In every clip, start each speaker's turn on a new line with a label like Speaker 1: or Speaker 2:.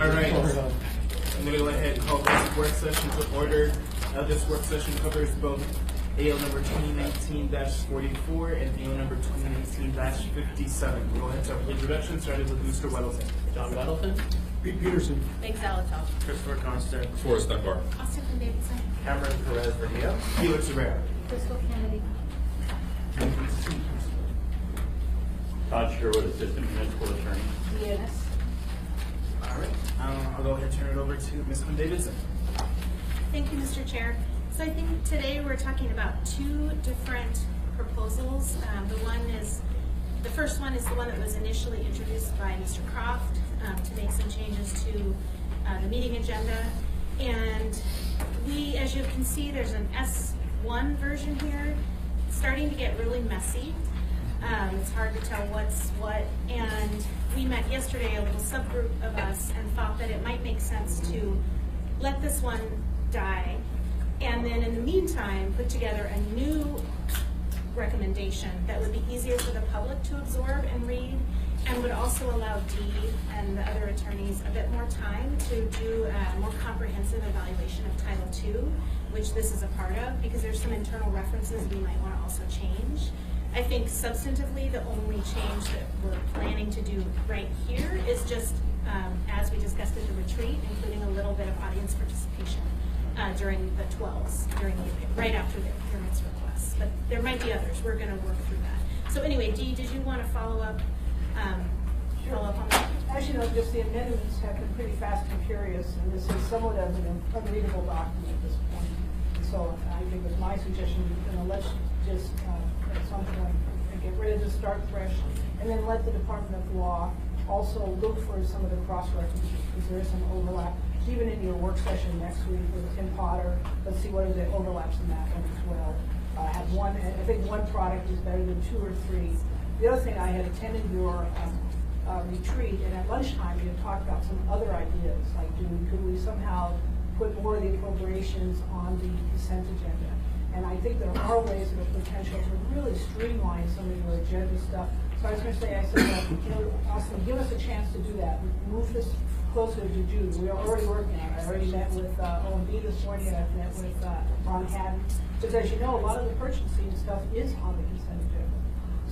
Speaker 1: All right. I'm going to go ahead and call this work session to order. This work session covers both AO number 2019-44 and AO number 2019-57. We'll go ahead to our introduction, starting with Mr. Weddleton.
Speaker 2: John Weddleton.
Speaker 3: Pete Peterson.
Speaker 4: Meg Zalatel.
Speaker 2: Christopher Constant.
Speaker 5: Forrest Dunbar.
Speaker 4: Austin Davidson.
Speaker 2: Cameron Perez Verdia.
Speaker 1: Felix Rivera.
Speaker 4: Crystal Kennedy.
Speaker 6: Todd Sherwood, Assistant Municipal Attorney.
Speaker 4: Yes.
Speaker 1: All right. I'll go ahead and turn it over to Ms. Quinn Davidson.
Speaker 7: Thank you, Mr. Chair. So I think today we're talking about two different proposals. The first one is the one that was initially introduced by Mr. Croft to make some changes to the meeting agenda. And as you can see, there's an S1 version here. It's starting to get really messy. It's hard to tell what's what. And we met yesterday, a little subgroup of us, and thought that it might make sense to let this one die, and then in the meantime put together a new recommendation that would be easier for the public to absorb and read, and would also allow Dee and the other attorneys a bit more time to do a more comprehensive evaluation of Title II, which this is a part of, because there's some internal references we might want to also change. I think substantively the only change that we're planning to do right here is just, as we discussed at the retreat, including a little bit of audience participation during the 12s, right after the appearance requests. But there might be others. We're going to work through that. So anyway, Dee, did you want to follow up on that?
Speaker 3: As you know, just the amendments have been pretty fast and furious, and this is somewhat of an unreadable document at this point. And so I think it was my suggestion, let's just at some point get rid of this, start fresh, and then let the Department of Law also look for some of the cross-references, because there is some overlap. Even in your work session next week with Tim Potter, let's see what are the overlaps in that one as well. Have one, I think one product is better than two or three. The other thing, I had attended your retreat, and at lunchtime you had talked about some other ideas, like could we somehow put more of the appropriations on the consent agenda? And I think there are ways of potential to really streamline some of your agenda stuff. So I was going to say, Austin, give us a chance to do that. Move this closer to June. We are already working on it. I already met with O&B this morning, and I've met with Ron Haddon. Because as you know, a lot of the purchasing stuff is on the consent agenda.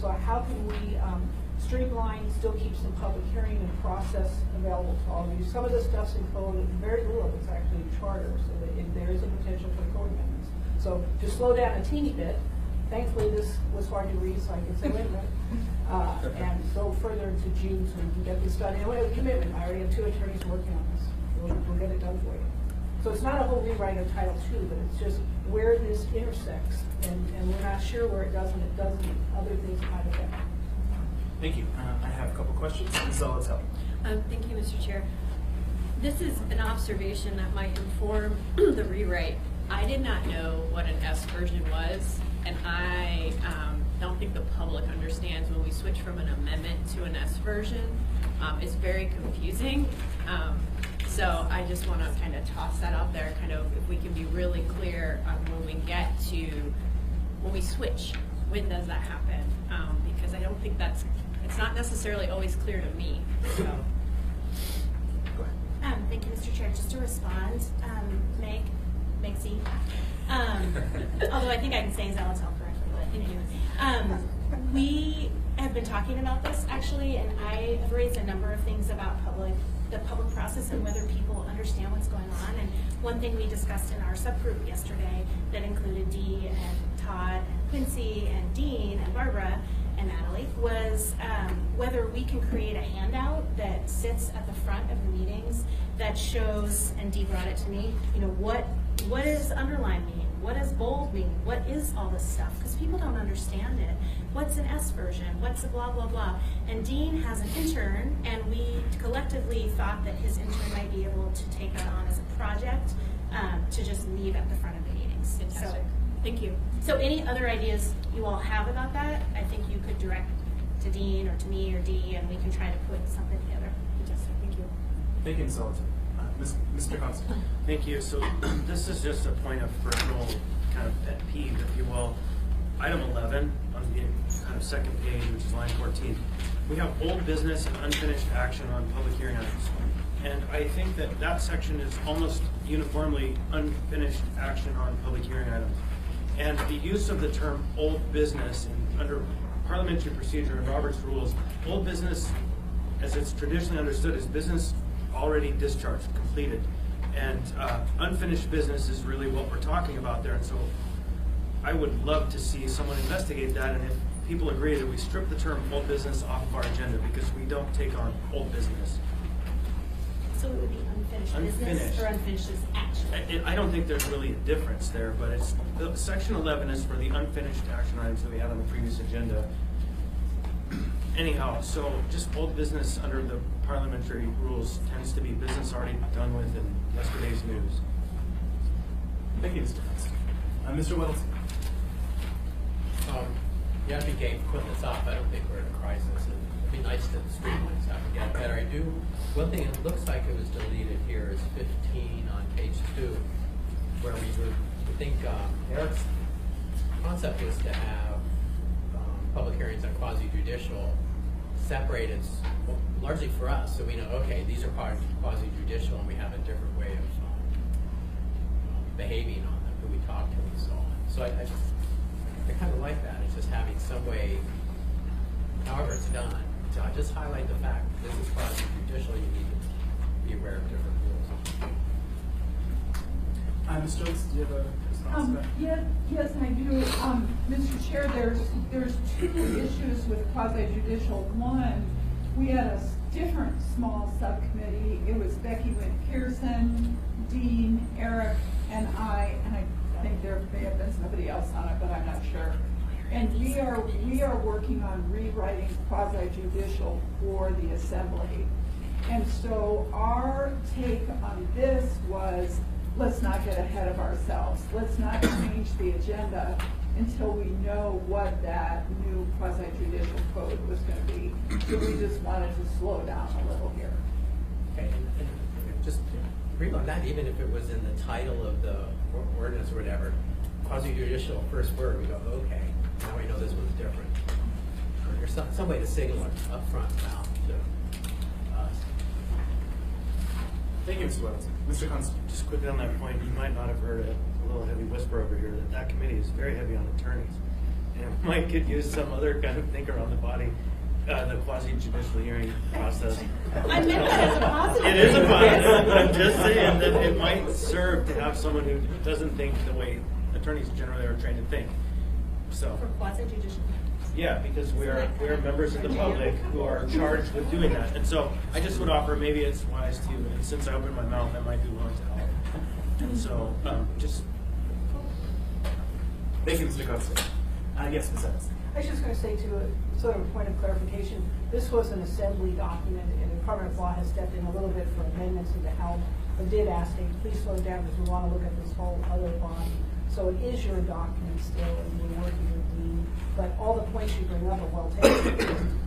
Speaker 3: So how can we streamline, still keep some public hearing and process available to all of you? Some of the stuff's in code, very little of it's actually in charter, so that there is a potential for code amendments. So to slow down a teeny bit, thankfully this was hard to read, so I can say, wait a minute, and go further into June so we can get this done. And we have a commitment. I already have two attorneys working on this. We'll get it done for you. So it's not a whole rewrite of Title II, but it's just where this intersects, and we're not sure where it does and it doesn't, other things might affect.
Speaker 1: Thank you. I have a couple questions. Ms. Zalatel.
Speaker 4: Thank you, Mr. Chair. This is an observation that might inform the rewrite. I did not know what an S version was, and I don't think the public understands when we switch from an amendment to an S version. It's very confusing. So I just want to kind of toss that out there, kind of if we can be really clear on when we switch, when does that happen? Because I don't think it's not necessarily always clear to me. So.
Speaker 1: Go ahead.
Speaker 7: Thank you, Mr. Chair. Just to respond, Meg Z. Although I think I can say Zalatel correctly, but anyway. We have been talking about this actually, and I have raised a number of things about the public process and whether people understand what's going on. And one thing we discussed in our subgroup yesterday that included Dee and Todd and Quincy and Dean and Barbara and Natalie was whether we can create a handout that sits at the front of the meetings that shows, and Dee brought it to me, what does underline mean? What does bold mean? What is all this stuff? Because people don't understand it. What's an S version? What's a blah, blah, blah? And Dean has an intern, and we collectively thought that his intern might be able to take that on as a project to just leave at the front of the meetings.
Speaker 4: Fantastic.
Speaker 7: So,
Speaker 4: thank you.
Speaker 7: So any other ideas you all have about that, I think you could direct to Dean or to me or Dee, and we can try to put something together.
Speaker 4: Fantastic. Thank you.
Speaker 1: Thank you, Ms. Zalatel. Mr. Constant.
Speaker 2: Thank you. So this is just a point of personal kind of pet peeve, if you will. Item 11 on the kind of second page, which is line 14. We have old business and unfinished action on public hearing items. And I think that that section is almost uniformly unfinished action on public hearing items. And the use of the term old business under parliamentary procedure and Robert's rules, old business, as it's traditionally understood, is business already discharged, completed. And unfinished business is really what we're talking about there. And so I would love to see someone investigate that, and if people agree that we strip the term old business off of our agenda, because we don't take on old business.
Speaker 7: So it would be unfinished business
Speaker 2: Unfinished.
Speaker 7: or unfinished action?
Speaker 2: I don't think there's really a difference there, but it's, section 11 is for the unfinished action items that we had on the previous agenda. Anyhow, so just old business under the parliamentary rules tends to be business already done with in yesterday's news.
Speaker 1: Thank you, Mr. Const. Mr. Weddleton.
Speaker 5: You have to be game for putting this off. I don't think we're in a crisis. And it'd be nice to streamline stuff and get better. I do. One thing it looks like it was deleted here is 15 on page 2, where we would think Eric's concept was to have public hearings on quasi-judicial separated largely for us, so we know, okay, these are quasi-judicial and we have a different way of behaving on them, who we talk to and so on. So I kind of like that. It's just having some way, however it's done, to just highlight the fact that this is quasi-judicial, you need to be aware of different rules.
Speaker 1: Mr. Jones, do you have a response to that?
Speaker 8: Yes, I do. Mr. Chair, there's 2 issues with quasi-judicial. One, we had a different small subcommittee. It was Becky Wynn Pearson, Dean, Eric, and I think there may have been somebody else on it, but I'm not sure. And we are working on rewriting quasi-judicial for the assembly. And so our take on this was, let's not get ahead of ourselves. Let's not change the agenda until we know what that new quasi-judicial code was going to be. So we just wanted to slow down a little here.
Speaker 5: Okay, and just brief on that, even if it was in the title of the ordinance or whatever, quasi-judicial first word, we go, okay, now we know this one's different. Or there's some way to signal it up front now to us.
Speaker 1: Thank you, Mr. Weddleton. Mr. Const.
Speaker 2: Just quickly on that point, you might not have heard a little heavy whisper over here that committee is very heavy on attorneys. And Mike could use some other kind of thinker on the body, the quasi-judicial hearing process.
Speaker 7: I meant that as a positive.
Speaker 2: It is a positive, but I'm just saying that it might serve to have someone who doesn't think the way attorneys generally are trained to think. So,
Speaker 7: For quasi-judicial.
Speaker 2: yeah, because we are members of the public who are charged with doing that. And so I just would offer, maybe it's wise to, and since I opened my mouth, I might be willing to help. And so, just.
Speaker 1: Thank you, Mr. Const. Yes, Ms. Evans.
Speaker 3: I was just going to say, to a sort of a point of clarification, this was an assembly document, and the Department of Law has stepped in a little bit for amendments and to help, but did ask, hey, please slow down because we want to look at this whole other body. So it is your document still, and we're working with Dean, but all the points you bring up are well taken.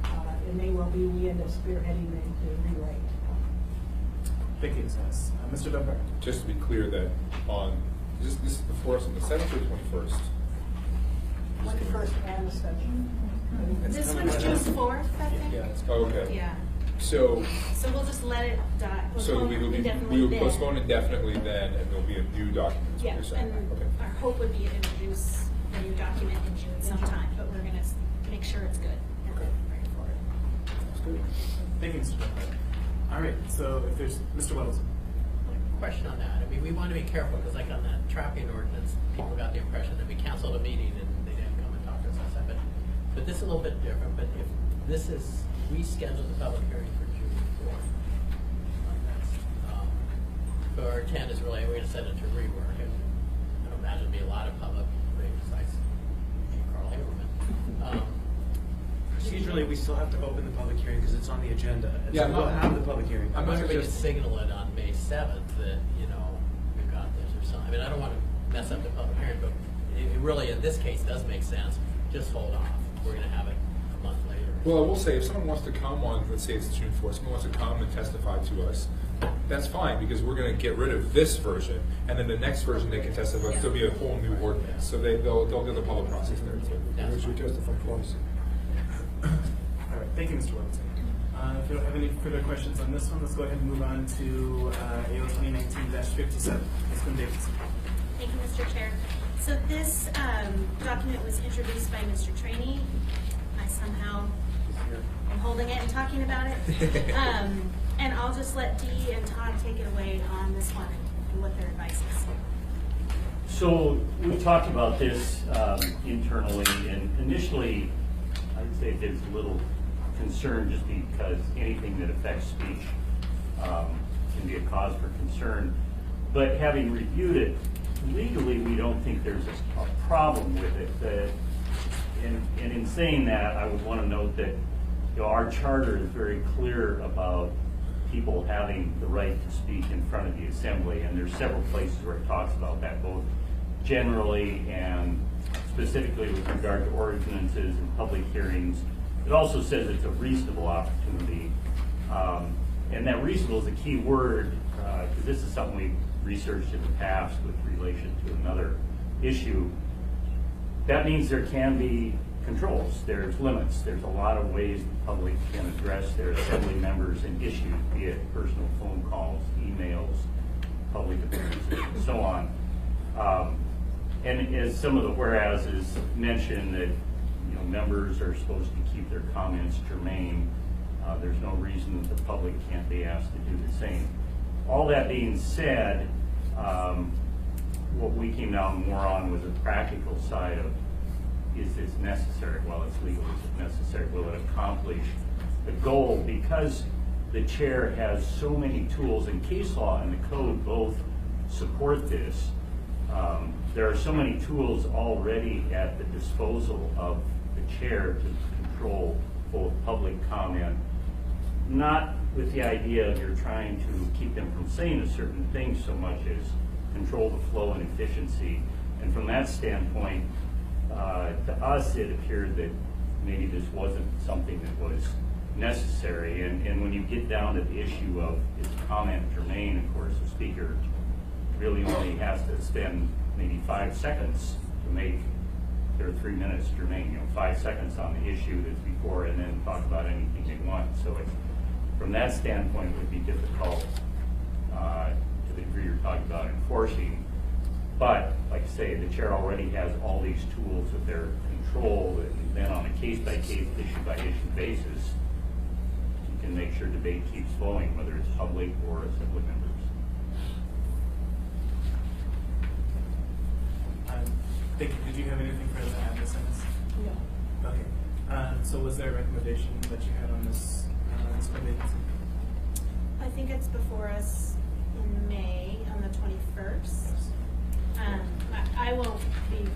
Speaker 3: It may well be we end up spearheading the rewrite.
Speaker 1: Thank you, Ms. Evans. Mr. Dunbar.
Speaker 9: Just to be clear that on, this is before us on the 7th or 21st?
Speaker 3: 21st and the second.
Speaker 7: This one's June 4th, I think?
Speaker 1: Yeah, it's
Speaker 9: Oh, okay.
Speaker 7: Yeah.
Speaker 9: So
Speaker 7: So we'll just let it die.
Speaker 9: we will postpone indefinitely then, and there'll be a new document. is what
Speaker 7: Yeah,
Speaker 9: you're saying.
Speaker 7: and
Speaker 9: Okay.
Speaker 7: our hope would be to introduce a new document in June sometime, but we're gonna make sure it's good and then bring it forward.
Speaker 1: That's good. Thank you, Mr. Dunbar. All right, so if there's Mr. Weddleton.
Speaker 5: Question on that. I mean, we want to be careful because, like on that trapping ordinance, people got the impression that we canceled a meeting and they didn't come and talk to us on that. But this is a little bit different. But if this is, we scheduled the public hearing for June 4th. So our intent is really, we're going to send it to rework. And I don't imagine there'll be a lot of public, besides Carl Haberman.
Speaker 2: Procedurally, we still have to open the public hearing because it's on the agenda. And
Speaker 9: Yeah,
Speaker 2: so we'll
Speaker 9: I'm-
Speaker 2: have the public hearing.
Speaker 5: I wonder if we could
Speaker 9: just-
Speaker 5: signal it on May 7th that, we've got this or something. I mean, I don't want to mess up the public hearing, but it really, in this case, does make sense. Just hold off. We're going to have it a month later.
Speaker 9: Well, I will say, if someone wants to come on, let's say it's June 4th, someone wants to come and testify to us, that's fine, because we're going to get rid of this version, and then the next version they can testify, there'll be a whole new ordinance. So they'll do the public process there too.
Speaker 5: That's fine.
Speaker 9: testify twice.
Speaker 1: All right, thank you, Mr. Weddleton. If you don't have any further questions on this one, let's go ahead and move on to AO 2019-57. Ms. Quinn Davidson.
Speaker 7: Thank you, Mr. Chair. So this document was introduced by Mr. Trainee. I somehow am holding it and talking about it. And I'll just let Dee and Todd take it away on this one and what their advice is.
Speaker 6: So we talked about this internally, and initially, I'd say there's a little concern just because anything that affects speech can be a cause for concern. But having reviewed it, legally, we don't think there's a problem with it. And in saying that, I would want to note that our charter is very clear about people having the right to speak in front of the assembly, and there's several places where it talks about that, both generally and specifically with regard to ordinances and public hearings. It also says it's a reasonable opportunity, and that reasonable is a key word, because this is something we've researched in the past with relation to another issue. That means there can be controls, there's limits, there's a lot of ways the public can address their assembly members and issues, be it personal phone calls, emails, public appearances, and so on. And as some of the whereases mention that members are supposed to keep their comments germane, there's no reason that the public can't be asked to do the same. All that being said, what we came down more on was the practical side of, is this necessary? Well, it's legal, is it necessary? Will it accomplish the goal? Because the chair has so many tools, and case law and the code both support this. There are so many tools already at the disposal of the chair to control both public comment, not with the idea of you're trying to keep them from saying a certain thing so much as control the flow and efficiency. And from that standpoint, to us, it appeared that maybe this wasn't something that was necessary. And when you get down to the issue of is comment germane, of course, the speaker really only has to spend maybe 5 seconds to make their 3 minutes germane. 5 seconds on the issue that's before, and then talk about anything they want. So from that standpoint, it would be difficult to the degree you're talking about enforcing. But, like I say, the chair already has all these tools at their control, and then on a case-by-case, issue-by-issue basis, you can make sure debate keeps flowing, whether it's public or assembly members.
Speaker 1: Thank you. Did you have anything further to add, Ms. Ennis?
Speaker 3: No.
Speaker 1: Okay. So was there a recommendation that you had on this, Ms. Quinn Davidson?
Speaker 7: I think it's before us in May on the 21st. I won't be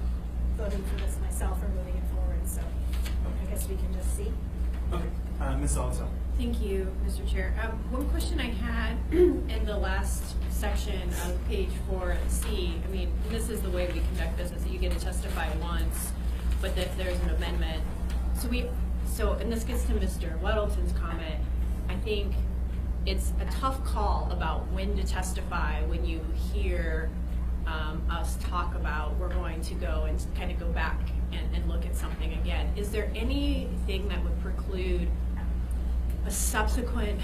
Speaker 7: voting for this myself or moving it forward, so I guess we can just see.
Speaker 1: Okay. Ms. Salazar.
Speaker 4: Thank you, Mr. Chair. One question I had in the last section of page 4C, I mean, this is the way we conduct business, that you get to testify once, but if there's an amendment. And this gets to Mr. Weddleton's comment, I think it's a tough call about when to testify when you hear us talk about we're going to go and kind of go back and look at something again. Is there anything that would preclude a subsequent,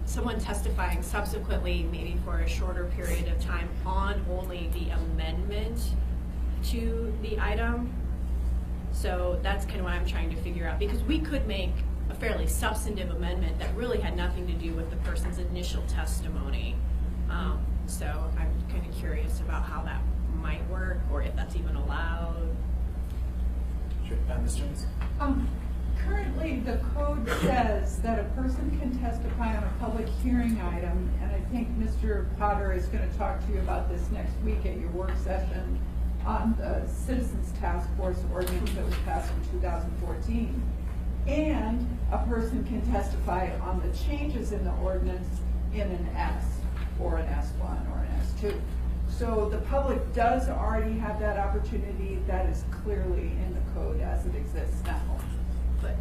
Speaker 4: someone testifying subsequently, maybe for a shorter period of time, on only the amendment to the item? So that's kind of what I'm trying to figure out, because we could make a fairly substantive amendment that really had nothing to do with the person's initial testimony. So I'm kind of curious about how that might work, or if that's even allowed.
Speaker 1: Sure. Ms. Jones?
Speaker 8: Currently, the code says that a person can testify on a public hearing item, and I think Mr. Potter is going to talk to you about this next week at your work session on the Citizens Task Force ordinance that was passed in 2014. And a person can testify on the changes in the ordinance in an S, or an S1, or an S2. So the public does already have that opportunity. That is clearly in the code as it exists now.
Speaker 4: But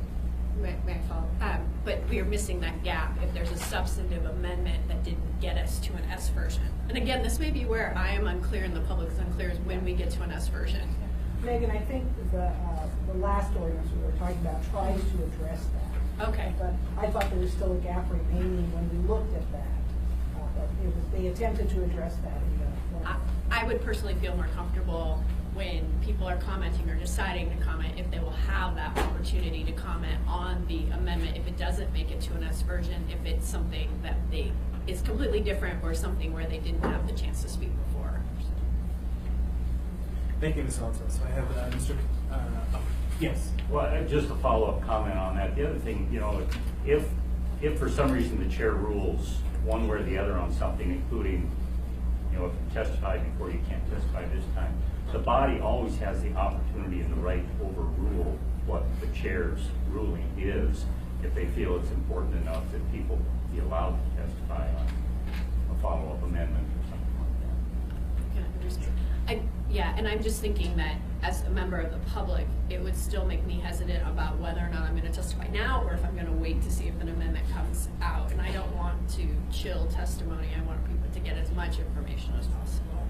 Speaker 4: but we are missing that gap if there's a substantive amendment that didn't get us to an S version. And again, this may be where I am unclear and the public is unclear, is when we get to an S version.
Speaker 3: Megan, I think the last ordinance we were talking about tries to address that.
Speaker 4: Okay.
Speaker 3: But I thought there was still a gap remaining when we looked at that. But they attempted to address that in the form.
Speaker 4: I would personally feel more comfortable when people are commenting or deciding to comment, if they will have that opportunity to comment on the amendment, if it doesn't make it to an S version, if it's something that is completely different or something where they didn't have the chance to speak before.
Speaker 1: Thank you, Ms. Alonso. So I have Mr. Yes.
Speaker 6: Well, just a follow-up comment on that. The other thing, you know, if for some reason the chair rules one way or the other on something, including, you know, if you testify before, you can't testify this time, the body always has the opportunity and the right to overrule what the chair's ruling is if they feel it's important enough that people be allowed to testify on a follow-up amendment or something like that.
Speaker 4: Can I understand? Yeah, and I'm just thinking that as a member of the public, it would still make me hesitant about whether or not I'm going to testify now or if I'm going to wait to see if an amendment comes out. And I don't want to chill testimony. I want people to get as much information as possible.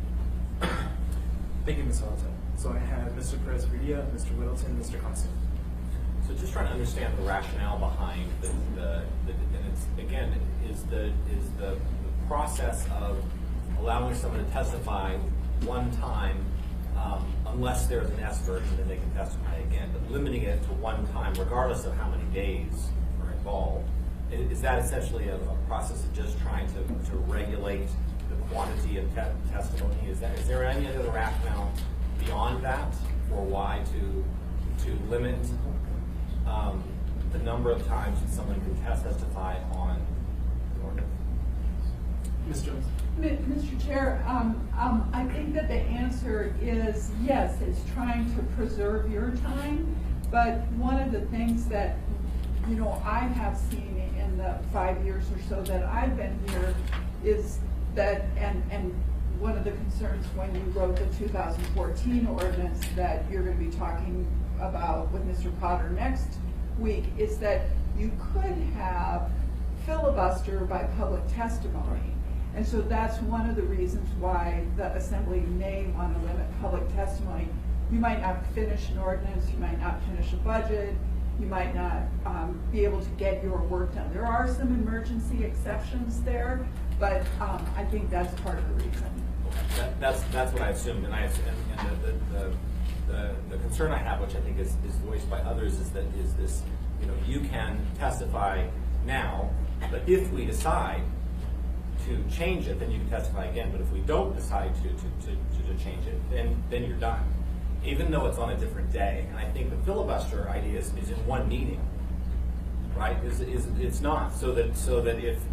Speaker 1: Thank you, Ms. Alonso. So I have Mr. Perez-Villa, Mr. Whittleton, Mr. Constant.
Speaker 10: So just trying to understand the rationale behind and it's, again, is the process of allowing someone to testify one time, unless there's an S version, then they can testify again, but limiting it to one time, regardless of how many days are involved. Is that essentially a process of just trying to regulate the quantity of testimony? Is there any other rationale beyond that for why to limit the number of times that someone can testify on the ordinance?
Speaker 1: Ms. Jones.
Speaker 8: Mr. Chair, I think that the answer is yes, it's trying to preserve your time, but one of the things that, you know, I have seen in the 5 years or so that I've been here is that, and one of the concerns when you wrote the 2014 ordinance that you're going to be talking about with Mr. Potter next week, is that you could have filibuster by public testimony. And so that's one of the reasons why the Assembly may want to limit public testimony. You might not finish an ordinance, you might not finish a budget, you might not be able to get your work done. There are some emergency exceptions there, but I think that's part of the reason.
Speaker 10: That's what I assumed, and the concern I have, which I think is voiced by others, is this, you know, you can testify now, but if we decide to change it, then you can testify again. But if we don't decide to change it, then you're done, even though it's on a different day. And I think the filibuster idea is in one meeting, right? It's not so that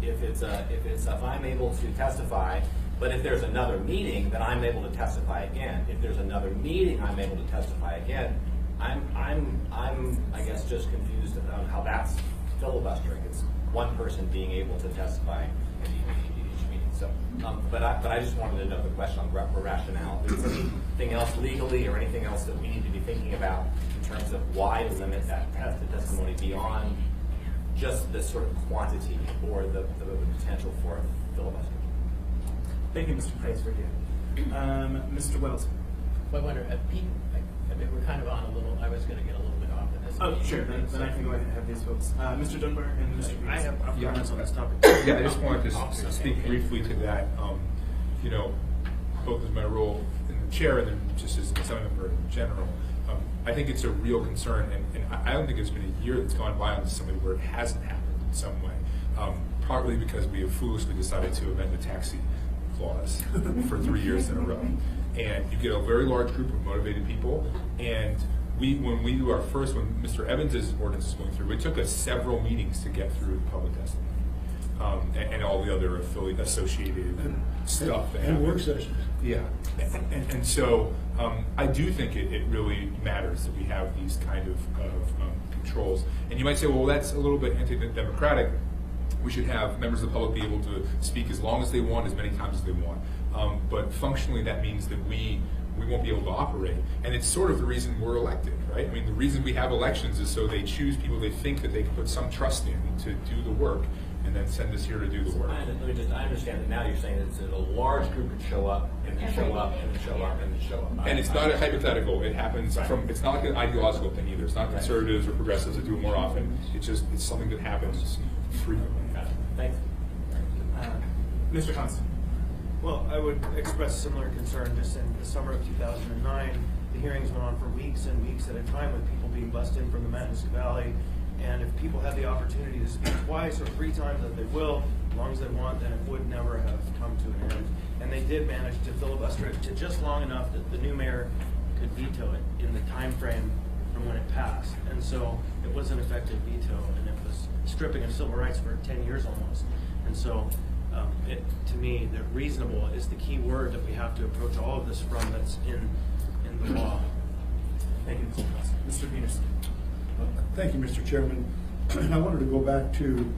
Speaker 10: if I'm able to testify, but if there's another meeting, then I'm able to testify again. If there's another meeting, I'm able to testify again. I'm I guess just confused on how that's filibustering. It's one person being able to testify in each meeting. So, but I just wanted to know the question on rationale. Is there anything else legally or anything else that we need to be thinking about in terms of why to limit that testimony beyond just the sort of quantity or the potential for filibuster?
Speaker 1: Thank you, Mr. Perez-Villa. Mr. Whittleton.
Speaker 5: Well, I wonder, Pete, I mean, we're kind of on a little, I was going to get a little bit off of this.
Speaker 1: Oh, sure. Then I can go ahead and have these folks. Mr. Dunbar and Mr. Reeves.
Speaker 2: I have comments on this topic.
Speaker 9: Yeah, I just wanted to speak briefly to that. You know, both as my role in the chair and then just as an assembly member in general, I think it's a real concern, and I don't think it's been a year that's gone by on this assembly where it hasn't happened in some way. Partly because we have foolishly decided to amend the taxi clause for 3 years in a row. And you get a very large group of motivated people, and when we do our first, when Mr. Evans' ordinance was going through, it took us several meetings to get through the public testimony, and all the other associated stuff.
Speaker 11: And work sessions.
Speaker 9: Yeah, and so I do think it really matters that we have these kind of controls. And you might say, well, that's a little bit anti-democratic. We should have members of the public be able to speak as long as they want, as many times as they want. But functionally, that means that we won't be able to operate. And it's sort of the reason we're elected, right? I mean, the reason we have elections is so they choose people they think that they can put some trust in to do the work. and then send us here to do the work.
Speaker 10: I understand that now you're saying that a large group could show up, and then show up, and then show up, and then show up.
Speaker 9: And it's not a hypothetical, it happens from, it's not like an ideological thing either, it's not conservatives or progressives that do it more often, it's something that happens frequently.
Speaker 10: Thanks.
Speaker 1: Mr. Constant.
Speaker 2: Well, I would express similar concern. Just in the summer of 2009, the hearings went on for weeks and weeks at a time with people being bussed in from the Matanuska Valley. And if people had the opportunity to speak twice or 3 times, that they will, as long as they want, then it would never have come to an end. And they did manage to filibuster it to just long enough that the new mayor could veto it in the time frame from when it passed. And so it was an effective veto, and it was stripping of civil rights for 10 years almost. And so to me, that reasonable is the key word that we have to approach all of this from, that's in the law.
Speaker 1: Thank you, Mr. Constant. Mr. Peterson.
Speaker 11: Thank you, Mr. Chairman. I wanted to go back to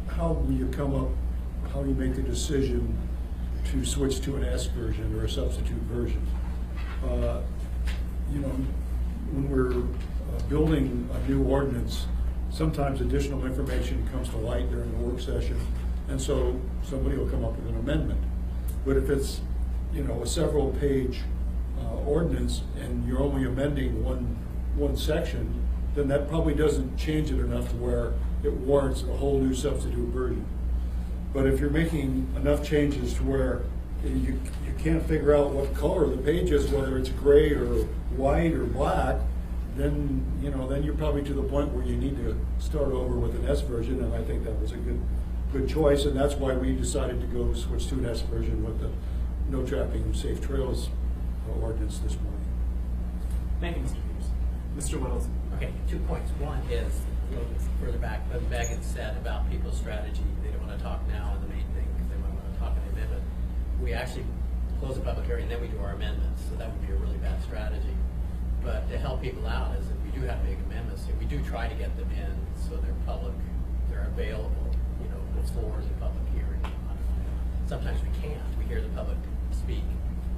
Speaker 11: how you come up, how you make the decision to switch to an S version or a substitute version. You know, when we're building a new ordinance, sometimes additional information comes to light during the work session, and so somebody will come up with an amendment. But if it's, you know, a several page ordinance and you're only amending one section, then that probably doesn't change it enough to where it warrants a whole new substitute version. But if you're making enough changes to where you can't figure out what color the page is, whether it's gray or white or black, then then you're probably to the point where you need to start over with an S version, and I think that was a good choice, and that's why we decided to go switch to an S version with the no trapping and safe trails ordinance this morning.
Speaker 1: Thank you, Mr. Peterson. Mr. Wells.
Speaker 5: Okay, 2 points. One is, a little bit further back, what Megan said about people's strategy. They don't want to talk now on the main thing because they might want to talk in the amendment. We actually close the public hearing, then we do our amendments, so that would be a really bad strategy. But to help people out is if we do have to make amendments, we do try to get them in so they're public, they're available, before the public hearing. Sometimes we can't. We hear the public speak,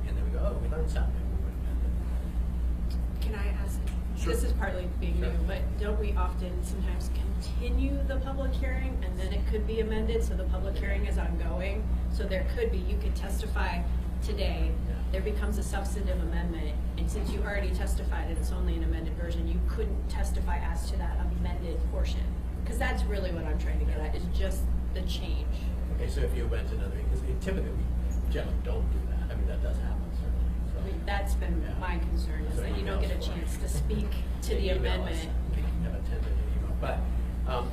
Speaker 5: and then we go, oh, we learned something. We would amend it.
Speaker 4: Can I ask,
Speaker 1: Sure.
Speaker 4: this is partly being new, but don't we often sometimes continue the public hearing and then it could be amended, so the public hearing is ongoing? So there could be, you could testify today, there becomes a substantive amendment, and since you already testified and it's only an amended version, you couldn't testify as to that amended portion. Because that's really what I'm trying to get at, is just the change.
Speaker 5: Okay, so if you went to another, because typically we generally don't do that. I mean, that does happen, certainly. So,
Speaker 4: I mean, that's been my concern, is
Speaker 5: So
Speaker 4: that you don't get a chance to speak to the amendment.
Speaker 5: We can have a 10-minute email. But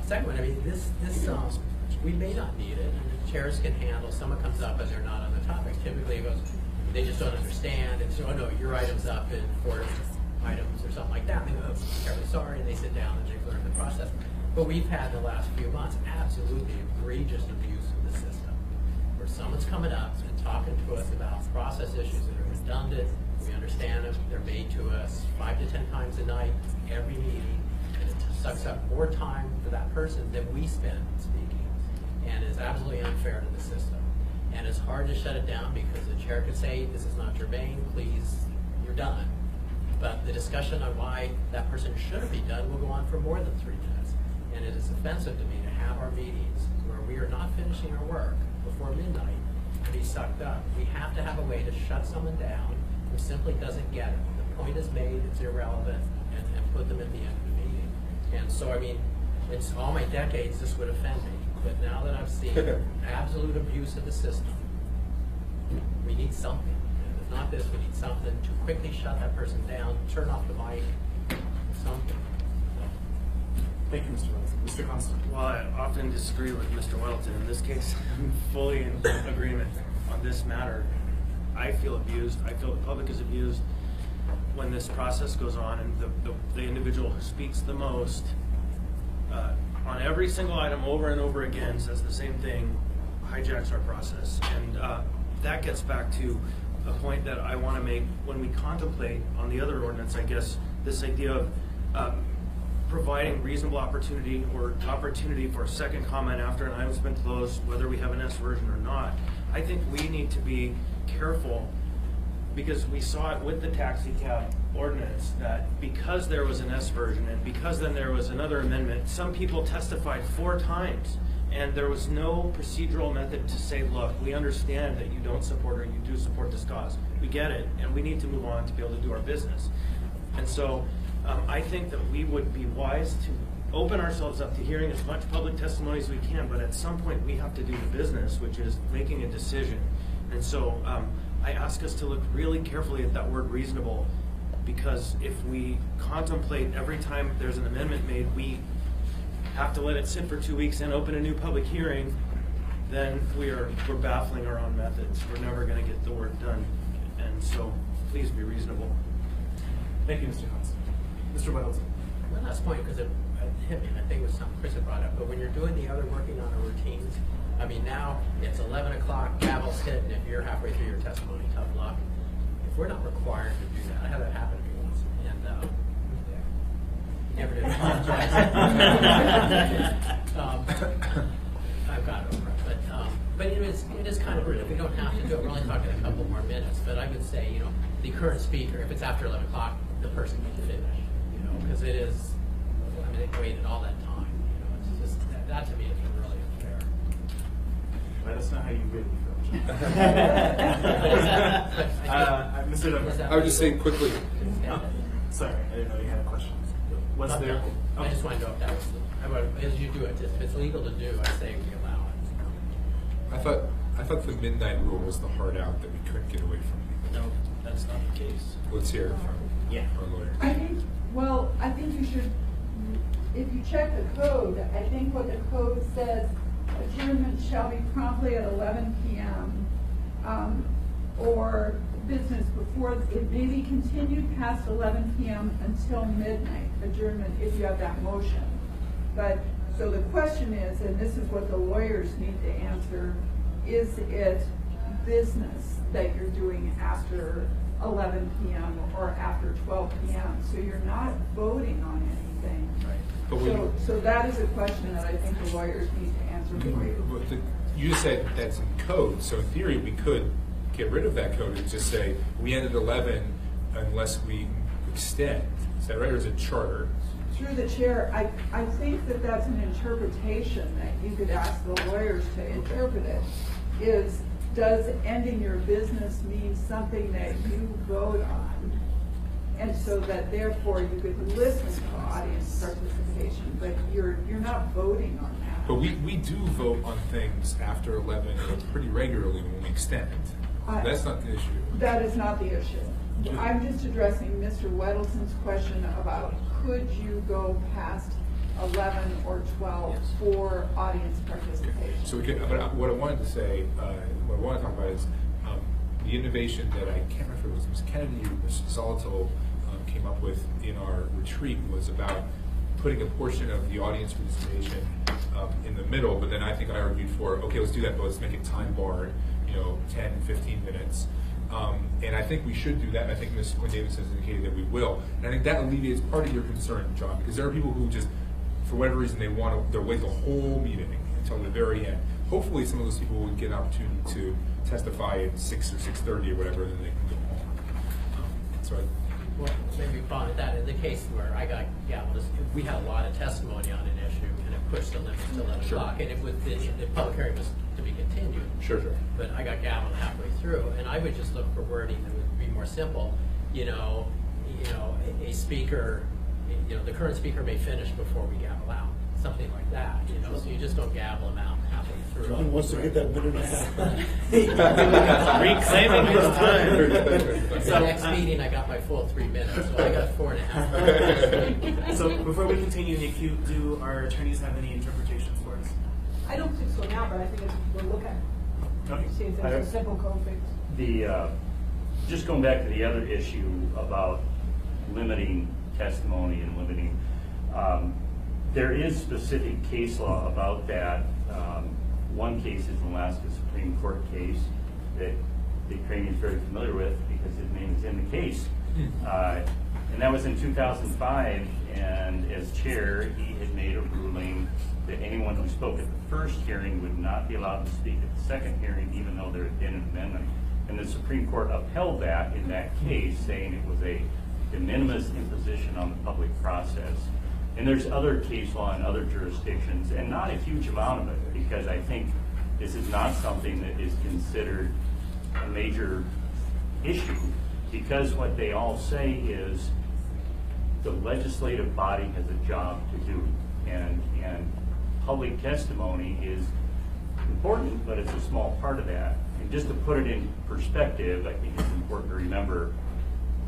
Speaker 5: second one, I mean, this we may not need it, and the chairs can handle. Someone comes up and they're not on the topic. Typically, it goes, they just don't understand, and so, oh no, your item's up in 4 items or something like that. And they go, oh, terribly sorry, and they sit down and they learn the process. But we've had in the last few months absolutely egregious abuse of the system, where someone's coming up and talking to us about process issues that are redundant. We understand them; they're made to us 5 to 10 times a night, every meeting, and it sucks up more time for that person than we spend speaking, and is absolutely unfair to the system. And it's hard to shut it down because the chair could say, "This is not germane. Please, you're done." But the discussion on why that person shouldn't be done will go on for more than 3 minutes. And it is offensive to me to have our meetings where we are not finishing our work before midnight and be sucked up. We have to have a way to shut someone down who simply doesn't get it. The point is made, it's irrelevant, and put them at the end of the meeting. And so, I mean, it's all my decades, this would offend me. But now that I've seen absolute abuse of the system, we need something. And if not this, we need something to quickly shut that person down, turn off the mic, something.
Speaker 1: Thank you, Mr. Wells. Mr. Constant.
Speaker 2: Well, I often disagree with Mr. Welton. In this case, I'm fully in agreement on this matter. I feel abused. I feel the public is abused when this process goes on, and the individual who speaks the most on every single item over and over again says the same thing, hijacks our process. And that gets back to a point that I want to make when we contemplate on the other ordinance, I guess, this idea of providing reasonable opportunity or opportunity for a second comment after an item's been closed, whether we have an S version or not. I think we need to be careful because we saw it with the taxi cab ordinance, that because there was an S version and because then there was another amendment, some people testified 4 times. And there was no procedural method to say, look, we understand that you don't support or you do support this cause. We get it, and we need to move on to be able to do our business. And so I think that we would be wise to open ourselves up to hearing as much public testimony as we can, but at some point we have to do the business, which is making a decision. And so I ask us to look really carefully at that word reasonable, because if we contemplate every time there's an amendment made, we have to let it sit for 2 weeks and open a new public hearing, then we're baffling our own methods. We're never going to get the work done. And so please be reasonable.
Speaker 1: Thank you, Mr. Hudson. Mr. Weddleton.
Speaker 5: One last point, because it hit me, and I think it was something Chris had brought up, but when you're doing the other working on the routines, I mean, now it's 11 o'clock, gavel's hit, and if you're halfway through your testimony, tough luck. If we're not required to do that, I had that happen to me once, and never did apologize. I've got it over it, but it is kind of rude. If we don't have to do it, we're only talking a couple more minutes, but I would say, you know, the current speaker, if it's after 11 o'clock, the person can finish, you know, because it is, I mean, they waited all that time, you know, it's just, that to me is really unfair.
Speaker 1: Well, that's not how you really feel, John. Mr. Dunbar.
Speaker 9: I would just say quickly,
Speaker 1: Sorry, I didn't know you had a question. Was there?
Speaker 5: I just want to know if that was, as you do it, if it's legal to do, I say we allow it.
Speaker 9: I thought the midnight rule was the hard out that we couldn't get away from.
Speaker 2: No, that's not the case.
Speaker 9: Let's hear it from our lawyer.
Speaker 8: I think you should, if you check the code, I think what the code says, adjournment shall be promptly at 11 p.m. Or business before, it may be continued past 11 p.m. until midnight, adjournment, if you have that motion. But, so the question is, and this is what the lawyers need to answer, is it business that you're doing after 11 p.m. or after 12 p.m.? So you're not voting on anything.
Speaker 9: But
Speaker 8: So that is a question that I think the lawyers need to answer for you.
Speaker 9: But you just said that's in code, so in theory we could get rid of that code and just say we end at 11 unless we extend. Is that right, or is it charter?
Speaker 8: Through the chair, I think that that's an interpretation that you could ask the lawyers to interpret it. Is, does ending your business mean something that you vote on? And so that therefore you could listen to audience participation, but you're not voting on that.
Speaker 9: But we do vote on things after 11 pretty regularly when we extend. That's not the issue.
Speaker 8: That is not the issue. I'm just addressing Mr. Weddleton's question about could you go past 11 or 12 for audience participation?
Speaker 9: So we could, but what I wanted to say, what I want to talk about is the innovation that I can't remember if it was Ms. Kennedy or Ms. Zolotow came up with in our retreat was about putting a portion of the audience participation in the middle, but then I think I argued for, okay, let's do that, but let's make it time barred, 10, 15 minutes. And I think we should do that, and I think Ms. Quinn Davis has indicated that we will. And I think that alleviates part of your concern, John, because there are people who just, for whatever reason, they'll wait the whole meeting until the very end. Hopefully some of those people will get an opportunity to testify at 6 or 6:30 or whatever, and then they can go home.
Speaker 5: Well, maybe following that, in the case where I got gaveled, we had a lot of testimony on an issue, and it pushed the limit to 11 o'clock, and the public hearing was to be continued.
Speaker 9: Sure.
Speaker 5: But I got gaveled halfway through, and I would just look for wording that would be more simple. A speaker, the current speaker may finish before we gavel out, something like that. So you just don't gavel them out halfway through.
Speaker 11: John wants to get that minute and a half.
Speaker 2: Reclaiming his time.
Speaker 5: The next meeting, I got my full 3 minutes, so I got 4.5.
Speaker 1: So before we continue, Nick, do our attorneys have any interpretations for us?
Speaker 3: I don't think so now, but I think we'll look at it.
Speaker 1: Okay.
Speaker 3: See if there's a simple code fix.
Speaker 6: Just going back to the other issue about limiting testimony and limiting, there is specific case law about that. One case is the Alaska Supreme Court case that the Ukrainian is very familiar with because his name is in the case. And that was in 2005, and as chair, he had made a ruling that anyone who spoke at the first hearing would not be allowed to speak at the second hearing, even though there had been an amendment. And the Supreme Court upheld that in that case, saying it was a de minimis imposition on the public process. And there's other case law in other jurisdictions, and not a huge amount of it, because I think this is not something that is considered a major issue, because what they all say is the legislative body has a job to do, and public testimony is important, but it's a small part of that. And just to put it in perspective, I think it's important to remember,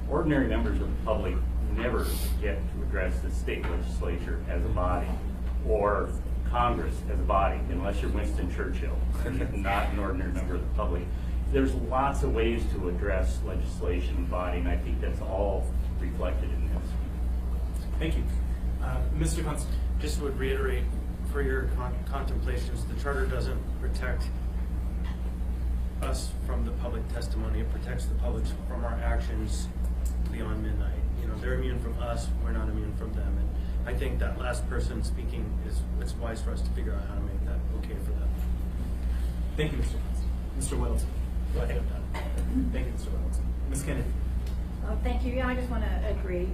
Speaker 6: ordinary members of the public never get to address the state legislature as a body, or Congress as a body, unless you're Winston Churchill, and you're not an ordinary member of the public. There's lots of ways to address legislation and body, and I think that's all reflected in this.
Speaker 1: Thank you. Mr. Constable.
Speaker 2: Just would reiterate for your contemplations, the charter doesn't protect us from the public testimony. It protects the public from our actions beyond midnight. You know, they're immune from us, we're not immune from them. And I think that last person speaking it's wise for us to figure out how to make that okay for them.
Speaker 1: Thank you, Mr. Constable. Mr. Wells.
Speaker 2: Go ahead, Don.
Speaker 1: Thank you, Mr. Wells. Ms. Kennedy.
Speaker 12: Thank you. Yeah, I just want to agree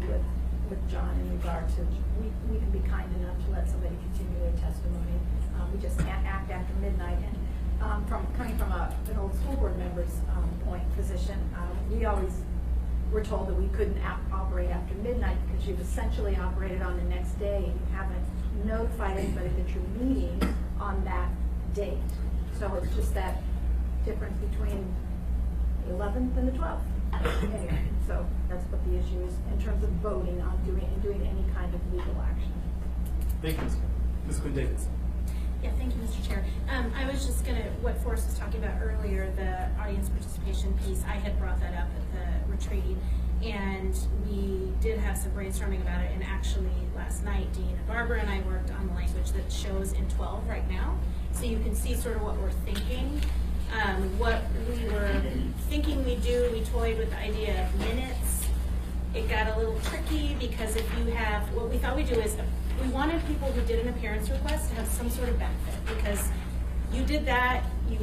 Speaker 12: with John in regard to we can be kind enough to let somebody continue their testimony. We just can't act after midnight. And coming from an old school board member's position, we always were told that we couldn't operate after midnight because you've essentially operated on the next day and you haven't notified anybody that you're meeting on that date. So it's just that difference between the 11th and the 12th. Anyway, so that's what the issue is in terms of voting on doing any kind of legal action.
Speaker 1: Thank you, Ms. Kennedy. Ms. Quinn Davidson.
Speaker 7: Yeah, thank you, Mr. Chair. I was just going to, what Forrest was talking about earlier, the audience participation piece, I had brought that up at the retreat, and we did have some brainstorming about it, and actually last night, Dean and Barbara and I worked on the language that shows in 12 right now, so you can see sort of what we're thinking. What we were thinking we do, we toyed with the idea of minutes. It got a little tricky because if you have, what we thought we'd do is we wanted people who did an appearance request to have some sort of benefit because you did that, you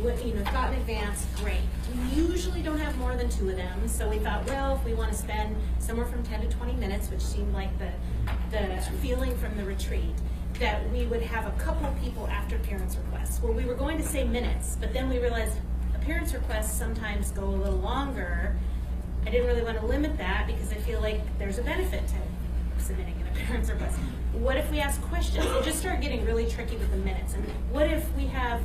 Speaker 7: thought in advance, great. We usually don't have more than 2 of them, so we thought, well, if we want to spend somewhere from 10 to 20 minutes, which seemed like the feeling from the retreat, that we would have a couple of people after appearance requests. Well, we were going to say minutes, but then we realized appearance requests sometimes go a little longer. I didn't really want to limit that because I feel like there's a benefit to submitting an appearance request. What if we ask questions? It just started getting really tricky with the minutes. And what if we have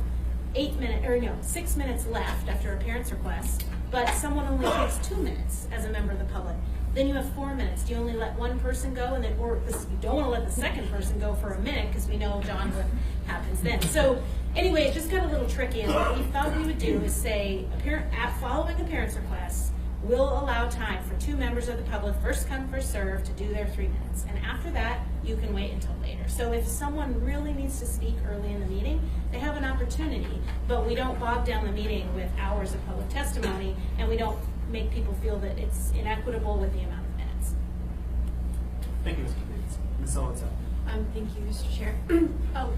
Speaker 7: 6 minutes left after appearance request, but someone only takes 2 minutes as a member of the public? Then you have 4 minutes. Do you only let one person go, and then, or you don't want to let the second person go for a minute because we know, John, what happens then. So anyway, it just got a little tricky. And what we thought we would do is say, following appearance requests, we'll allow time for 2 members of the public, first come, first serve, to do their 3 minutes. And after that, you can wait until later. So if someone really needs to speak early in the meeting, they have an opportunity, but we don't bog down the meeting with hours of public testimony, and we don't make people feel that it's inequitable with the amount of minutes.
Speaker 1: Thank you, Mr. Davis. Ms. Solitz.
Speaker 4: Thank you, Mr. Chair.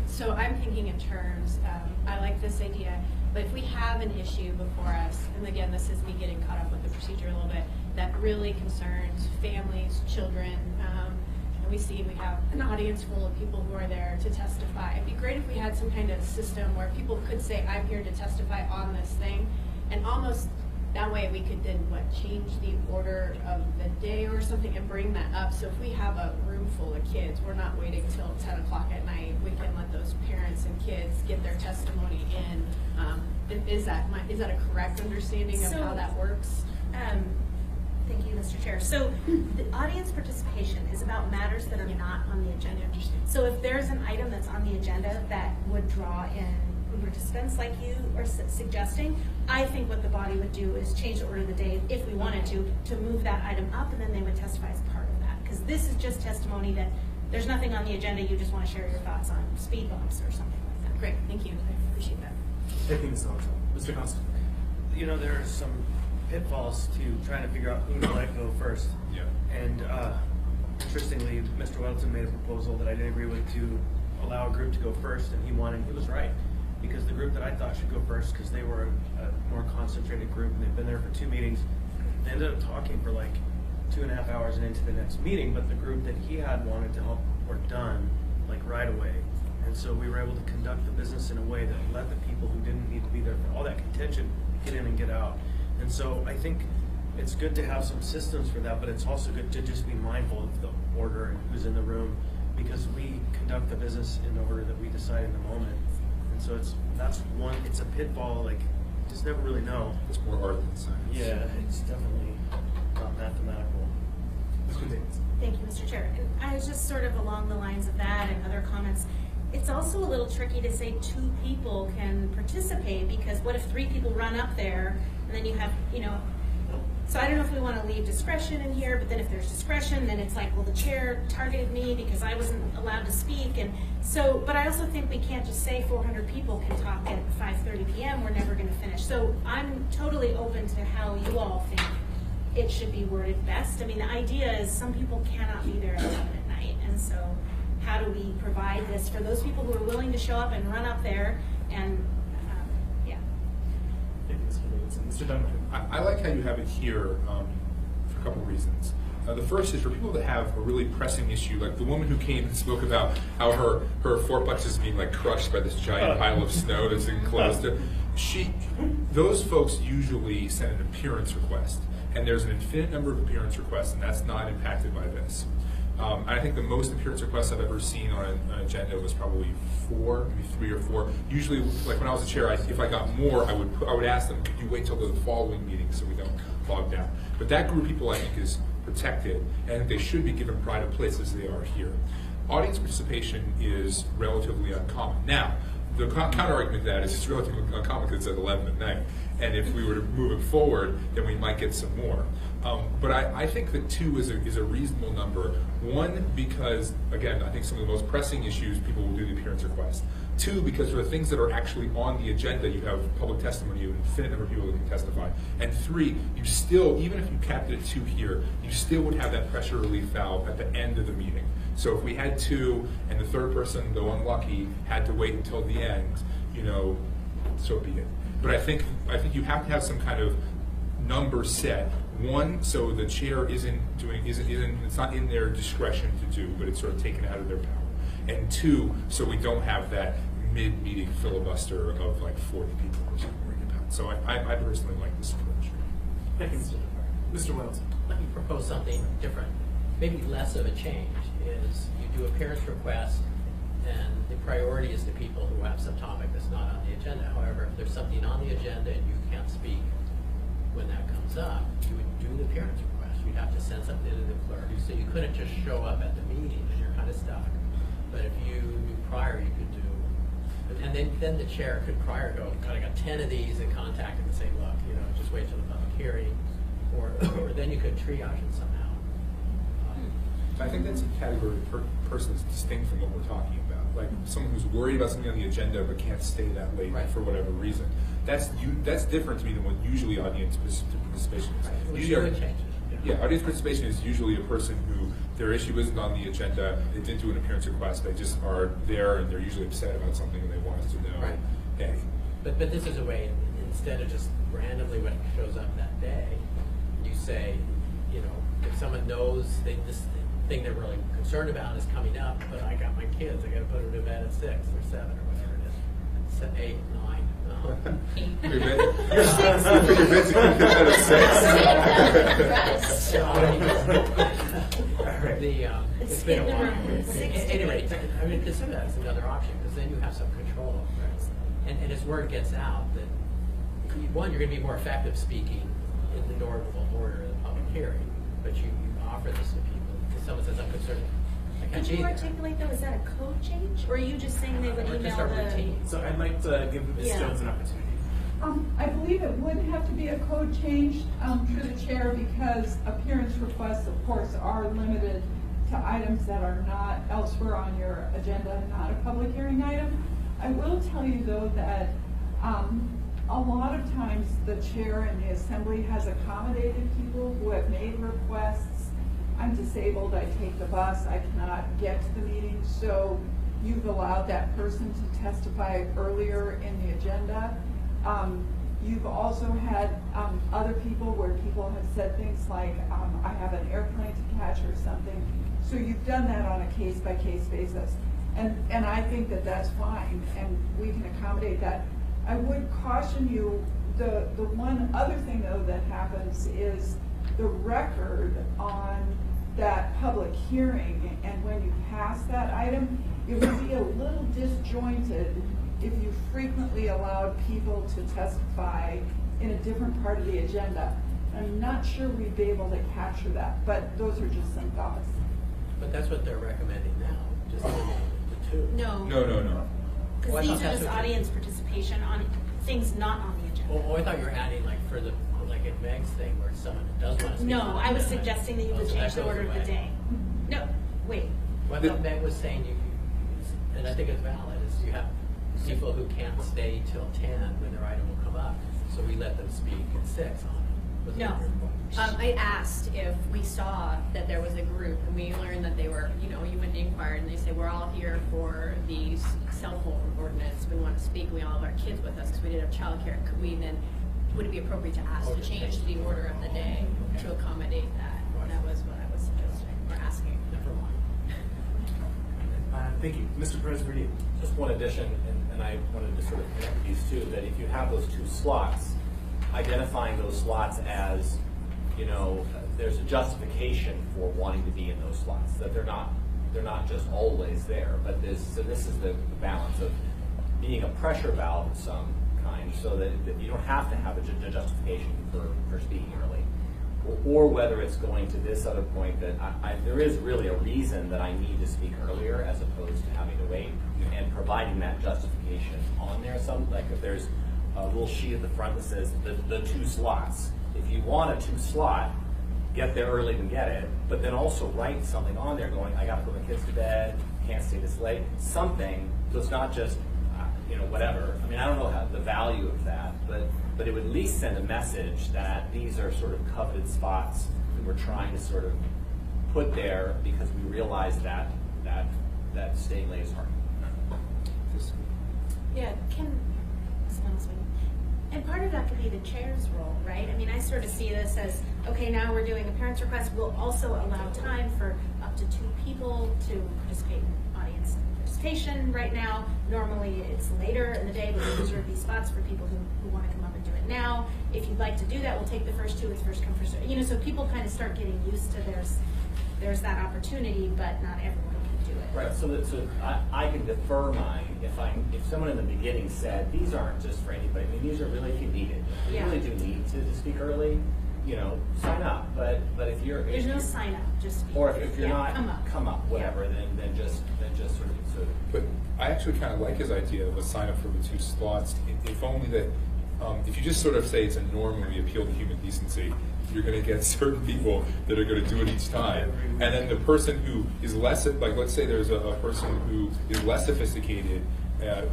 Speaker 4: So I'm thinking in terms, I like this idea, but if we have an issue before us, and again, this is me getting caught up with the procedure a little bit, that really concerns families, children, and we have an audience full of people who are there to testify. It'd be great if we had some kind of system where people could say, I'm here to testify on this thing, and almost that way we could then, change the order of the day or something and bring that up. So if we have a room full of kids, we're not waiting till 10 o'clock at night. We can let those parents and kids get their testimony in. Is that a correct understanding of how that works?
Speaker 7: Thank you, Mr. Chair. So the audience participation is about matters that are not on the agenda. So if there's an item that's on the agenda that would draw in participants like you are suggesting, I think what the body would do is change the order of the day if we wanted to move that item up, and then they would testify as part of that. Because this is just testimony that there's nothing on the agenda, you just want to share your thoughts on speed bumps or something like that.
Speaker 4: Great, thank you. I appreciate that.
Speaker 1: Thank you, Ms. Solitz. Mr. Constable.
Speaker 2: You know, there are some pitfalls to trying to figure out who to let go first.
Speaker 9: Yeah.
Speaker 2: And interestingly, Mr. Weldon made a proposal that I didn't agree with to allow a group to go first, and he was right. because the group that I thought should go first, because they were a more concentrated group and they've been there for 2 meetings, they ended up talking for like 2.5 hours and into the next meeting, but the group that he had wanted to help work done like right away. And so we were able to conduct the business in a way that let the people who didn't need to be there for all that contention get in and get out. And so I think it's good to have some systems for that, but it's also good to just be mindful of the order and who's in the room, because we conduct the business in the order that we decide in the moment. And so it's a pitfall, like, you just never really know.
Speaker 9: It's more art than science.
Speaker 2: Yeah, it's definitely not mathematical.
Speaker 1: Mr. Davis.
Speaker 7: Thank you, Mr. Chair. And I was just sort of along the lines of that and other comments. It's also a little tricky to say 2 people can participate, because what if 3 people run up there and then you have, so I don't know if we want to leave discretion in here, but then if there's discretion, then it's like, well, the chair targeted me because I wasn't allowed to speak. And so, but I also think we can't just say 400 people can talk at 5:30 p.m. We're never going to finish. So I'm totally open to how you all think it should be worded best. I mean, the idea is some people cannot be there at 11 at night. And so how do we provide this for those people who are willing to show up and run up there and, yeah.
Speaker 1: Thank you, Mr. Davidson. Mr. Duncan.
Speaker 9: I like how you have it here for a couple of reasons. The first is for people that have a really pressing issue, like the woman who came and spoke about how her fourplex is being like crushed by this giant pile of snow that's enclosed. Those folks usually send an appearance request, and there's an infinite number of appearance requests, and that's not impacted by this. And I think the most appearance requests I've ever seen on an agenda was probably 4, maybe 3 or 4. Usually, like when I was a chair, if I got more, I would ask them, could you wait till the following meeting so we don't bog down? But that group of people, I think, is protected, and they should be given pride of place as they are here. Audience participation is relatively uncommon. Now, the counter argument to that is it's relatively uncommon because it's at 11 at night. And if we were to move it forward, then we might get some more. But I think that 2 is a reasonable number. 1, because, again, I think some of the most pressing issues, people will do the appearance request. 2, because for the things that are actually on the agenda, you have public testimony, you have an infinite number of people that can testify. And 3, you still, even if you capped it at 2 here, you still would have that pressure relief valve at the end of the meeting. So if we had 2, and the 3rd person, though unlucky, had to wait until the end, so be it. But I think you have to have some kind of number set. 1, so the chair it's not in their discretion to do, but it's sort of taken out of their power. And 2, so we don't have that mid-meeting filibuster of like 40 people or something worrying about. So I personally like this approach.
Speaker 1: Thank you, Mr. Duncan. Mr. Wells.
Speaker 5: Let me propose something different. Maybe less of a change is you do appearance request, and the priority is to people who have some topic that's not on the agenda. However, if there's something on the agenda and you can't speak when that comes up, you would do the appearance request. You'd have to send something to the clerk. So you couldn't just show up at the meeting and you're kind of stuck. But if you knew prior, you could do, and then the chair could prior go, I got 10 of these, and contact them and say, look, just wait till the public hearing, or then you could triage it somehow.
Speaker 9: I think that's a category of person that's distinct from what we're talking about. Like someone who's worried about something on the agenda but can't stay that late for whatever reason. That's different to me than what usually audience participation is.
Speaker 5: Usually
Speaker 9: audience participation is usually a person who their issue isn't on the agenda, they didn't do an appearance request, they just are there and they're usually upset about something and they want us to know.
Speaker 5: Right.
Speaker 9: Hey.
Speaker 5: But this is a way, instead of just randomly what shows up that day, you say, if someone knows this thing they're really concerned about is coming up, but I got my kids, I got to put them to bed at 6 or 7 or whatever it is. It's at 8, 9.
Speaker 9: Your bed's a good bed at 6.
Speaker 5: It's been a while. At any rate, consider that as another option, because then you have some control over it. And as word gets out, that one, you're going to be more effective speaking in the normal order of the public hearing, but you offer this to people. If someone says, I'm concerned, I can't
Speaker 7: Could
Speaker 5: be
Speaker 7: you
Speaker 5: there.
Speaker 7: articulate though, is that a code change? Or are you just saying they would
Speaker 5: Or
Speaker 7: email
Speaker 5: just a
Speaker 7: the?
Speaker 5: routine.
Speaker 1: So I'd like to give Ms.
Speaker 7: Yeah.
Speaker 1: Jones an opportunity.
Speaker 8: I believe it would have to be a code change through the chair, because appearance requests, of course, are limited to items that are not elsewhere on your agenda and not a public hearing item. I will tell you though that a lot of times the chair in the assembly has accommodated people who have made requests. I'm disabled, I take the bus, I cannot get to the meeting, so you've allowed that person to testify earlier in the agenda. You've also had other people where people have said things like, I have an airplane to catch or something. So you've done that on a case-by-case basis. And I think that that's fine, and we can accommodate that. I would caution you, the one other thing though that happens is the record on that public hearing, and when you pass that item, it would be a little disjointed if you frequently allowed people to testify in a different part of the agenda. I'm not sure we'd be able to capture that, but those are just some thoughts.
Speaker 5: But that's what they're recommending now, just the two.
Speaker 7: No.
Speaker 9: No.
Speaker 5: Well, I
Speaker 7: Because
Speaker 5: thought
Speaker 7: these are
Speaker 5: that's
Speaker 7: just
Speaker 5: what you-
Speaker 7: audience participation on things not on the agenda.
Speaker 5: Oh, I thought you were adding like for the, like in Meg's thing where someone does want to speak.
Speaker 7: No,
Speaker 5: to the
Speaker 7: I was
Speaker 5: amendment.
Speaker 7: suggesting that you
Speaker 5: Oh,
Speaker 7: would
Speaker 5: so
Speaker 7: change
Speaker 5: that
Speaker 7: the order
Speaker 5: goes
Speaker 7: of the
Speaker 5: away.
Speaker 7: day. No, wait.
Speaker 5: Well, I thought Meg was saying and I think it's valid, is you have people who can't stay till 10 when their item will come up, so we let them speak at 6 on it. Was that
Speaker 4: No.
Speaker 5: your point?
Speaker 4: I asked if we saw that there was a group, and we learned that they were, you went to inquire, and they say, we're all here for the cell phone ordinance, we want to speak, we all have our kids with us, because we did have childcare, could we then, would it be appropriate to ask to change the order of the day to accommodate that? And that was what I was suggesting, or asking.
Speaker 5: Never mind.
Speaker 1: Thank you. Mr. President.
Speaker 10: Just one addition, and I wanted to sort of connect these two, that if you have those two slots, identifying those slots as, there's a justification for wanting to be in those slots, that they're not just always there, but this is the balance of being a pressure valve of some kind, so that you don't have to have a justification for speaking early. Or whether it's going to this other point that there is really a reason that I need to speak earlier as opposed to having to wait, and providing that justification on there. Like if there's a little sheet at the front that says the 2 slots. If you want a 2 slot, get there early and get it, but then also write something on there going, I gotta put my kids to bed, can't stay this late, something, so it's not just, whatever. I mean, I don't know the value of that, but it would at least send a message that these are sort of coveted spots that we're trying to sort of put there because we realize that staying late is hard.
Speaker 7: Yeah, and part of that could be the chair's role, right? I mean, I sort of see this as, okay, now we're doing a parent's request. We'll also allow time for up to 2 people to participate in audience participation right now. Normally it's later in the day, but we reserve these spots for people who want to come up and do it now. If you'd like to do that, we'll take the first 2 as first come, first served. So people kind of start getting used to there's that opportunity, but not everyone can do it.
Speaker 10: Right, so I can defer mine if someone in the beginning said, these aren't just for anybody, I mean, these are really if you need it. If you
Speaker 7: Yeah.
Speaker 10: really do need to speak early, sign up, but if you're...
Speaker 7: There's no sign up, just speak.
Speaker 10: Or if you're not,
Speaker 7: come up.
Speaker 10: whatever, then just sort of...
Speaker 9: But I actually kind of like his idea of a sign up for the 2 slots, if only that, if you just sort of say it's a norm and we appeal to human decency, you're going to get certain people that are going to do it each time. And then the person who is less, like let's say there's a person who is less sophisticated,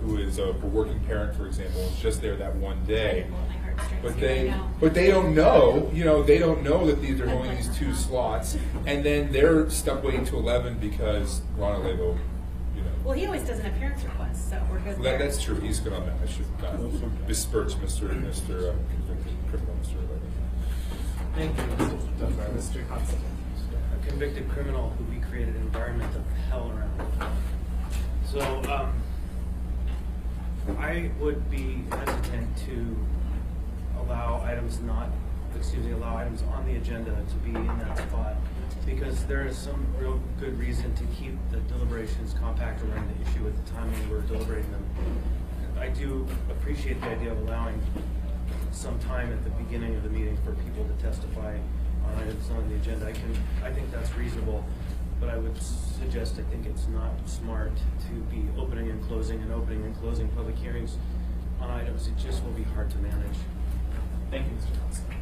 Speaker 9: who is a working parent, for example, is just there that one day. But they don't know, they don't know that these are only these 2 slots, and then they're stuck waiting to 11 because Ron Alevo,
Speaker 7: Well, he always does an appearance request, so we're good
Speaker 9: Well,
Speaker 7: there.
Speaker 9: that's true. He's good on that. I should not besmirch Mr. Convicted criminal, Mr. Alevo.
Speaker 1: Thank you, Mr. Constable.
Speaker 2: A convicted criminal who we created an environment of hell around. So, I would be hesitant to allow items on the agenda to be in that spot, because there is some real good reason to keep the deliberations compact around the issue at the time when we're deliberating them. I do appreciate the idea of allowing some time at the beginning of the meeting for people to testify on items on the agenda. I think that's reasonable, but I would suggest, I think it's not smart to be opening and closing public hearings on items. It just will be hard to manage.
Speaker 1: Thank you, Mr. Constable.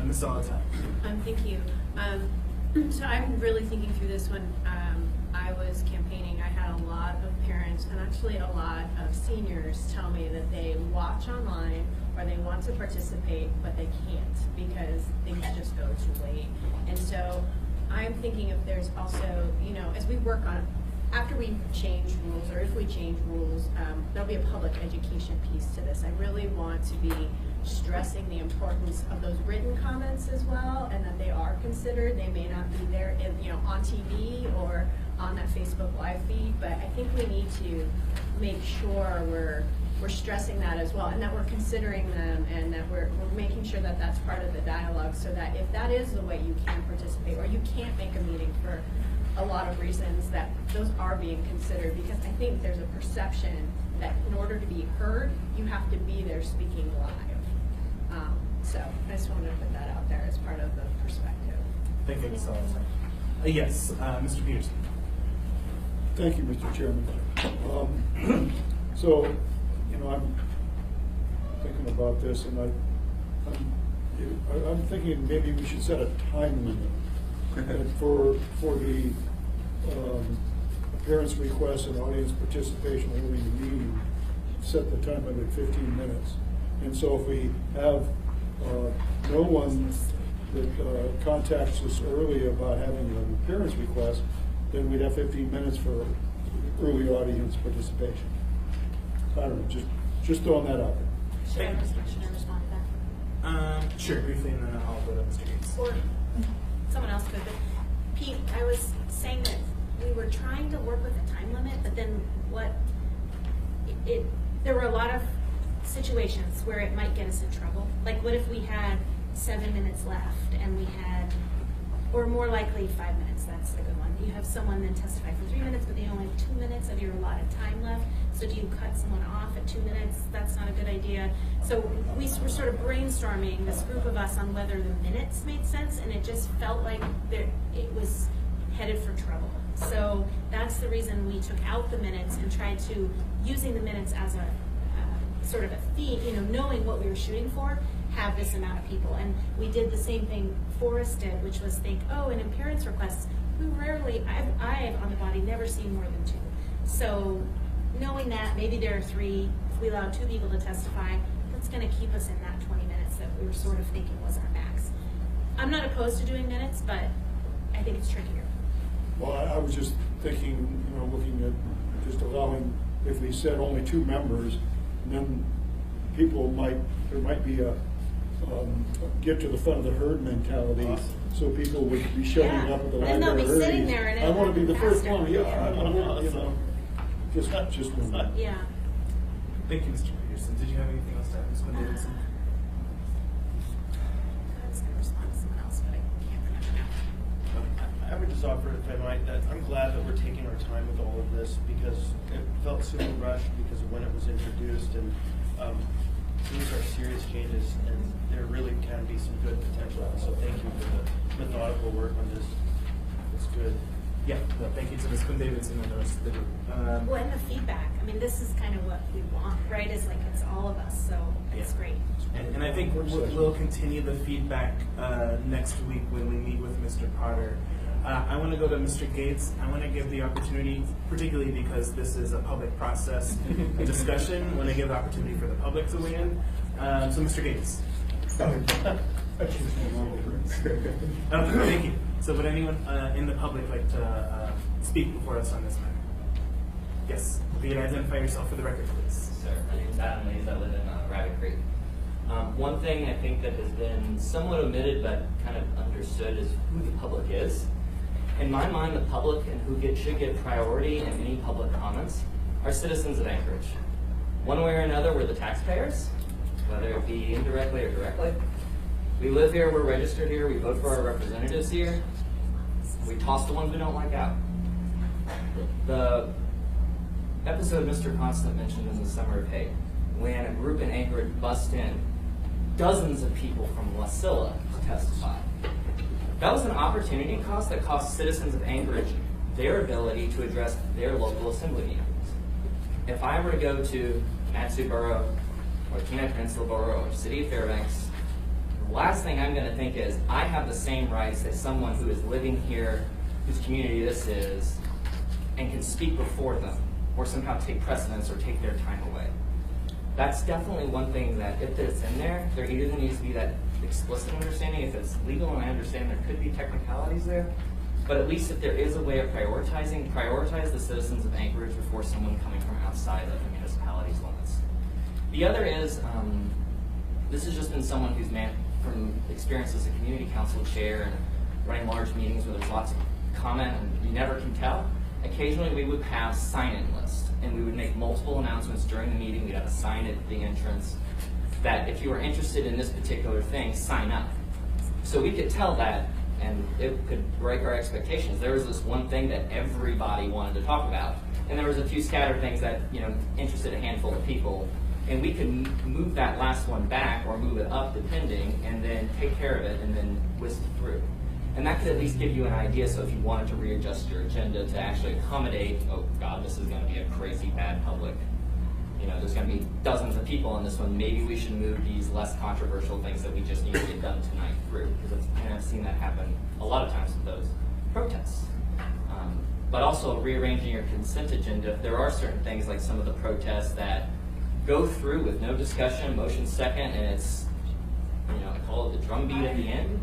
Speaker 1: Ms. Solitaire.
Speaker 4: Thank you. So I'm really thinking through this one. I was campaigning. I had a lot of parents and actually a lot of seniors tell me that they watch online or they want to participate, but they can't because things just go too late. And so I'm thinking if there's also, as we work on after we change rules, or if we change rules, there'll be a public education piece to this. I really want to be stressing the importance of those written comments as well, and that they are considered. They may not be there, on TV or on that Facebook Live feed, but I think we need to make sure we're stressing that as well, and that we're considering them, and that we're making sure that that's part of the dialogue, so that if that is the way you can participate, or you can't make a meeting for a lot of reasons, that those are being considered, because I think there's a perception that in order to be heard, you have to be there speaking live. So I just wanted to put that out there as part of the perspective.
Speaker 1: Thank you, Ms. Salazar. Yes, Mr. Peterson.
Speaker 11: Thank you, Mr. Chairman. So, I'm thinking about this, and I'm thinking maybe we should set a time limit for the appearance requests and audience participation early in the meeting. Set the time limit at 15 minutes. And so if we have no one that contacts us early about having an appearance request, then we'd have 15 minutes for early audience participation. I don't know, just throwing that out there.
Speaker 7: Should I respond to that?
Speaker 1: Sure, briefly, and then I'll go to Mr. Gates.
Speaker 7: Or someone else could, but Pete, I was saying that we were trying to work with a time limit, but then there were a lot of situations where it might get us in trouble. Like, what if we had 7 minutes left and we had, or more likely 5 minutes, that's a good one. You have someone then testify for 3 minutes, but they only have 2 minutes of your allotted time left. So do you cut someone off at 2 minutes? That's not a good idea. So we were sort of brainstorming, this group of us, on whether the minutes made sense, and it just felt like it was headed for trouble. So that's the reason we took out the minutes and tried to, using the minutes as a sort of a theme, knowing what we were shooting for, have this amount of people. And we did the same thing Forrest did, which was think, in appearance requests, we rarely, I've on the body never seen more than 2. So knowing that, maybe there are 3, if we allow 2 people to testify, that's going to keep us in that 20 minutes that we were sort of thinking was our max. I'm not opposed to doing minutes, but I think it's trickier.
Speaker 11: Well, I was just thinking, looking at just allowing, if we said only 2 members, then there might be a get to the front of the herd mentality. Awesome. So people would be showing up at the library.
Speaker 7: And they'll be sitting there, and
Speaker 11: I want to be the first one. Yeah,
Speaker 1: Awesome.
Speaker 11: Just one.
Speaker 7: Yeah.
Speaker 1: Thank you, Mr. Peterson. Did you have anything else to add, Ms. Davidson?
Speaker 7: I was going to respond to someone else, but I can't remember now.
Speaker 2: I would just offer, if I might, that I'm glad that we're taking our time with all of this, because it felt super rushed because of when it was introduced, and these are serious changes, and there really can be some good potential. So thank you for the methodical work on this. It's good.
Speaker 1: Yeah, thank you to Ms. Davidson and the rest of the group.
Speaker 7: Well, and the feedback. I mean, this is kind of what we want, right? It's like it's all of us, so it's great.
Speaker 1: And I think we'll continue the feedback next week when we meet with Mr. Potter. I want to go to Mr. Gates. I want to give the opportunity, particularly because this is a public process a discussion, I want to give the opportunity for the public to weigh in. So Mr. Gates. Thank you. So would anyone in the public like to speak before us on this matter? Yes. If you could identify yourself for the record, please.
Speaker 13: Sir, my name is Adam Mays. I live in Rabbit Creek. One thing I think that has been somewhat omitted but kind of understood is who the public is. In my mind, the public and who should get priority in any public comments are citizens of Anchorage. One way or another, we're the taxpayers, whether it be indirectly or directly. We live here, we're registered here, we vote for our representatives here. We toss the ones we don't like out. The episode Mr. Constant mentioned in the Summer of Hate, when a group in Anchorage bussed in dozens of people from Wasilla to testify. That was an opportunity cost that cost citizens of Anchorage their ability to address their local assembly meetings. If I were to go to Matsu Borough, or Kenai Peninsula Borough, or City of Fairbanks, the last thing I'm going to think is, I have the same rights as someone who is living here, whose community this is, and can speak before them, or somehow take precedence or take their time away. That's definitely one thing that, if it's in there, there either needs to be that explicit understanding. If it's legal, and I understand there could be technicalities there, But at least if there is a way of prioritizing, prioritize the citizens of Anchorage before someone coming from outside of the municipality's limits. The other is, this has just been someone who's from experience as a community council chair and running large meetings where there's lots of comment and you never can tell. Occasionally we would have sign-in lists and we would make multiple announcements during the meeting. We'd have a sign at the entrance that if you are interested in this particular thing, sign up. So we could tell that, and it could break our expectations. There was this one thing that everybody wanted to talk about, and there was a few scattered things that interested a handful of people, and we could move that last one back or move it up depending, and then take care of it and then whisk through. And that could at least give you an idea, so if you wanted to readjust your agenda to actually accommodate, oh God, this is going to be a crazy bad public, there's going to be dozens of people on this one, maybe we should move these less controversial things that we just need to get done tonight through, because I've seen that happen a lot of times with those protests. But also rearranging your consent agenda, if there are certain things like some of the protests that go through with no discussion, motion second, and it's, I call it the drumbeat at the end.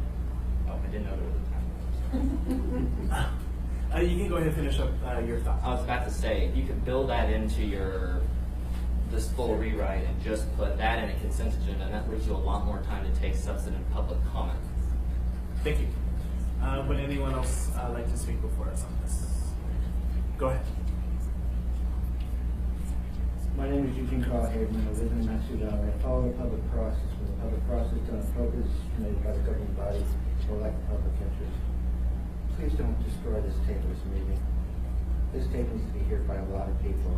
Speaker 13: Oh, I didn't know there was a time.
Speaker 1: You can go ahead and finish up your thoughts.
Speaker 13: I was about to say, if you could build that into this full rewrite and just put that in a consent agenda, and that leaves you a lot more time to take substantive public comment.
Speaker 1: Thank you. Would anyone else like to speak before us on this? Go ahead.
Speaker 14: My name is Eugene Carl Haberman. I live in Matsudawa. I follow the public process. When the public process is done appropriately made by the governing body or like the public interest. Please don't destroy this tape of this meeting. This tape needs to be heard by a lot of people.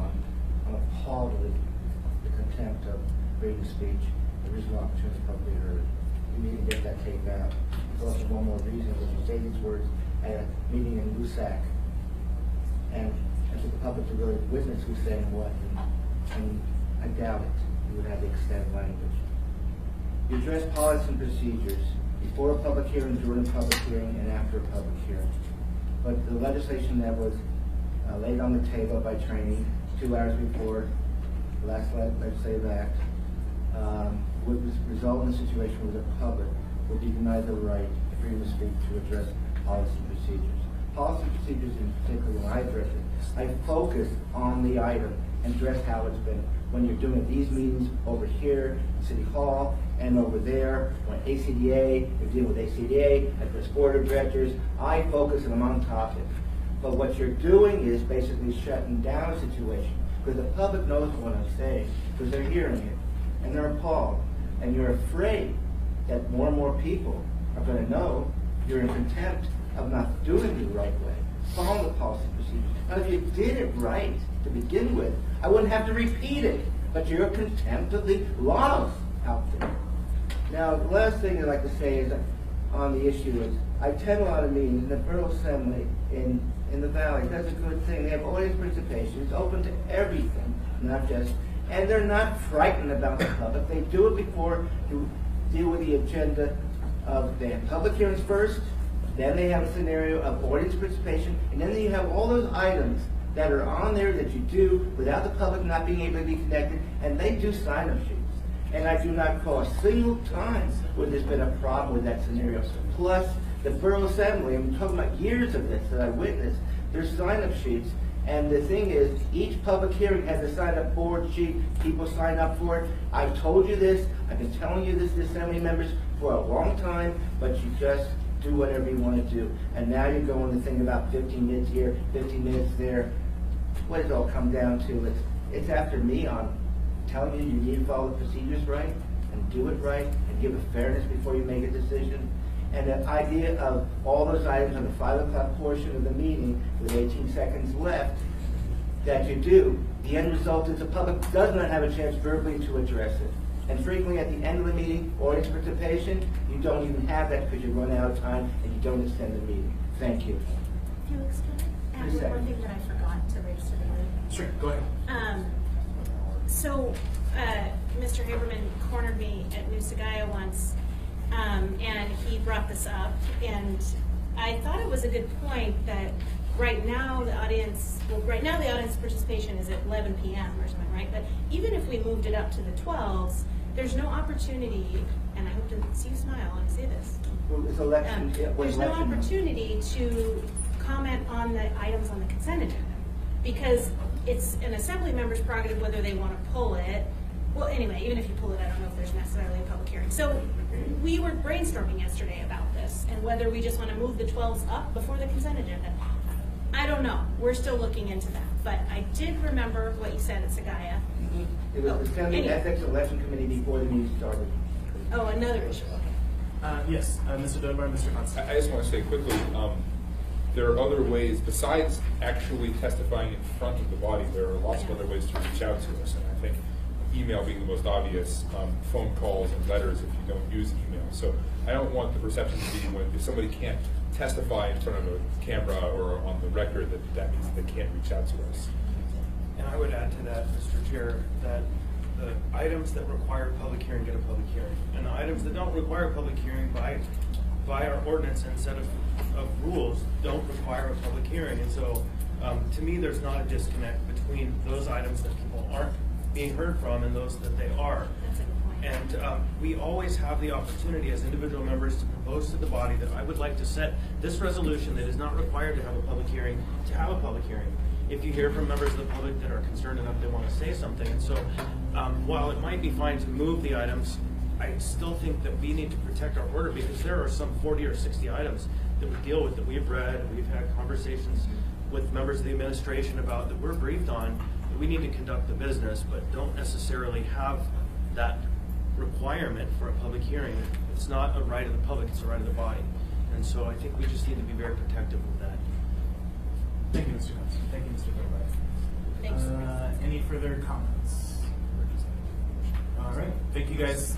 Speaker 14: I'm appalled at the contempt of freedom of speech. There is no opportunity to publicly heard. We need to get that tape out. There's also one more reason, which is say these words at a meeting in Lusac. And for the public to really witness who's saying what, and I doubt it, you would have the extended language. You address policies and procedures before a public hearing, during a public hearing, and after a public hearing. But the legislation that was laid on the table by training 2 hours before the last legislative act would result in a situation where the public would be denied the right to freedom of speech to address policy and procedures. Policy and procedures in particular, when I address it, I focus on the item and address how it's been. When you're doing these meetings over here in City Hall and over there, when ACDA, you're dealing with ACDA, address board of directors, I focus and I'm on topic. But what you're doing is basically shutting down a situation because the public knows what I'm saying because they're hearing it and they're appalled. And you're afraid that more and more people are going to know you're in contempt of not doing it the right way. Follow the policy procedures. Now, if you did it right to begin with, I wouldn't have to repeat it. But you're contempt of the laws out there. Now, the last thing I'd like to say is on the issue is I attend a lot of meetings, and the Borough Assembly in the Valley does a good thing. They have audience participation. It's open to everything, not just, and they're not frightened about the public. They do it before you deal with the agenda of the public hearings first, then they have a scenario of audience participation, and then you have all those items that are on there that you do without the public not being able to be connected, and they do sign-up sheets. And I do not call a single time where there's been a problem with that scenario. Plus, the Borough Assembly, I'm talking about years of this that I witnessed, there's sign-up sheets, and the thing is, each public hearing has a sign-up board sheet, people sign up for it. I've told you this, I've been telling you this to Assembly members for a long time, but you just do whatever you want to do. And now you're going to think about 15 minutes here, 15 minutes there. What does it all come down to? It's after me on telling you need to follow the procedures right and do it right and give it fairness before you make a decision. And the idea of all those items on the 5 o'clock portion of the meeting with 18 seconds left that you do, the end result is the public does not have a chance verbally to address it. And frequently at the end of the meeting, audience participation, you don't even have that because you run out of time and you don't extend the meeting. Thank you.
Speaker 7: Felix, can I add one thing that I forgot to register the room?
Speaker 1: Sure, go ahead.
Speaker 7: So, Mr. Haberman cornered me at New Sagaya once, and he brought this up, and I thought it was a good point that right now the audience participation is at 11 p.m. or something, right? But even if we moved it up to the 12s, there's no opportunity, and I hope to see you smile when I say this.
Speaker 14: Well, it's election.
Speaker 7: There's no opportunity to comment on the items on the consent agenda. Because it's an assembly member's prerogative whether they want to pull it. Well, anyway, even if you pull it, I don't know if there's necessarily a public hearing. So we were brainstorming yesterday about this and whether we just want to move the 12s up before the consent agenda. I don't know. We're still looking into that. But I did remember what you said at Sagaya.
Speaker 14: It was the County Ethics Election Committee before the meeting started.
Speaker 7: Oh, another issue.
Speaker 1: Yes, Mr. Dunbar, Mr. Constantine.
Speaker 9: I just want to say quickly, there are other ways, besides actually testifying in front of the body, there are lots of other ways to reach out to us. And I think email being the most obvious, phone calls and letters if you don't use email. So I don't want the perception to be when if somebody can't testify in front of a camera or on the record that means they can't reach out to us.
Speaker 2: And I would add to that, Mr. Chair, that the items that require public hearing get a public hearing. And the items that don't require a public hearing by our ordinance and set of rules don't require a public hearing. And so to me, there's not a disconnect between those items that people aren't being heard from and those that they are.
Speaker 7: That's a good point.
Speaker 2: And we always have the opportunity as individual members to propose to the body that I would like to set this resolution that is not required to have a public hearing, to have a public hearing. If you hear from members of the public that are concerned enough they want to say something. And so while it might be fine to move the items, I still think that we need to protect our order because there are some 40 or 60 items that we deal with that we've read and we've had conversations with members of the administration about that we're briefed on. That we need to conduct the business, but don't necessarily have that requirement for a public hearing. It's not a right of the public, it's a right of the body. And so I think we just need to be very protective of that.
Speaker 1: Thank you, Mr. Constantine. Thank you, Mr. Dunbar.
Speaker 7: Thanks.
Speaker 1: Any further comments? All right. Thank you guys.